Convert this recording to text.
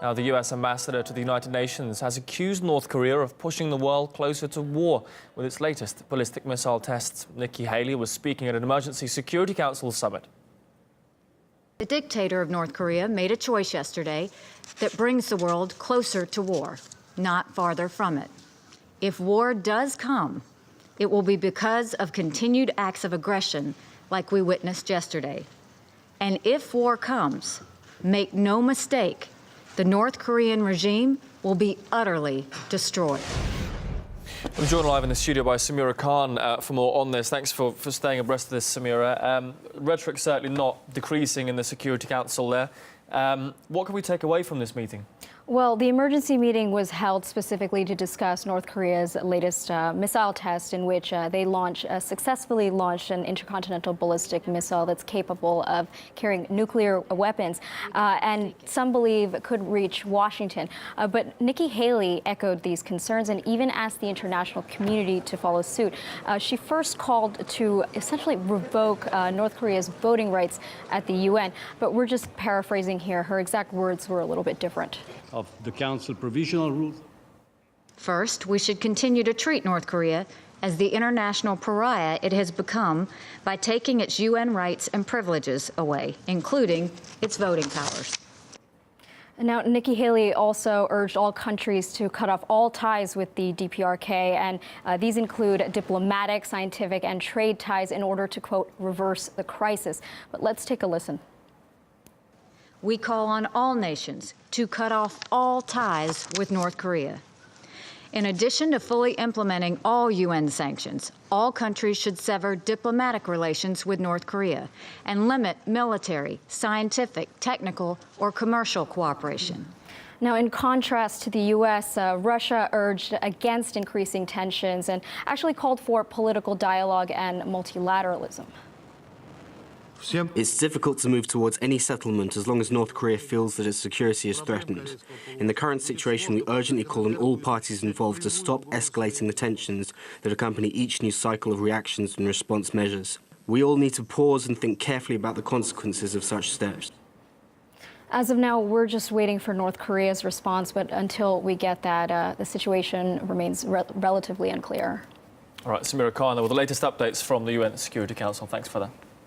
Now, the US ambassador to the United Nations has accused North Korea of pushing the world closer to war with its latest ballistic missile tests. Nikki Haley was speaking at an Emergency Security Council summit. The dictator of North Korea made a choice yesterday that brings the world closer to war, not farther from it. If war does come, it will be because of continued acts of aggression like we witnessed yesterday. And if war comes, make no mistake, the North Korean regime will be utterly destroyed. I'm joined live in the studio by Samira Khan for more on this. Thanks for staying abreast of this, Samira. Rhetoric certainly not decreasing in the Security Council there. What can we take away from this meeting? Well, the emergency meeting was held specifically to discuss North Korea's latest missile test, in which they successfully launched an intercontinental ballistic missile that's capable of carrying nuclear weapons, and some believe could reach Washington. But Nikki Haley echoed these concerns and even asked the international community to follow suit. She first called to essentially revoke North Korea's voting rights at the UN, but we're just paraphrasing here. Her exact words were a little bit different. Of the Council provisional rules. First, we should continue to treat North Korea as the international pariah it has become by taking its UN rights and privileges away, including its voting powers. Now, Nikki Haley also urged all countries to cut off all ties with the DPRK, and these include diplomatic, scientific, and trade ties in order to, quote, reverse the crisis. But let's take a listen. We call on all nations to cut off all ties with North Korea. In addition to fully implementing all UN sanctions, all countries should sever diplomatic relations with North Korea and limit military, scientific, technical, or commercial cooperation. Now, in contrast to the U.S., Russia urged against increasing tensions and actually called for political dialogue and multilateralism. It's difficult to move towards any settlement as long as North Korea feels that its security is threatened. In the current situation, we urgently call on all parties involved to stop escalating the tensions that accompany each new cycle of reactions and response measures. We all need to pause and think carefully about the consequences of such steps. As of now, we're just waiting for North Korea's response, but until we get that, the situation remains relatively unclear. All right, Samira Khan with the latest updates from the UN Security Council. Thanks for that.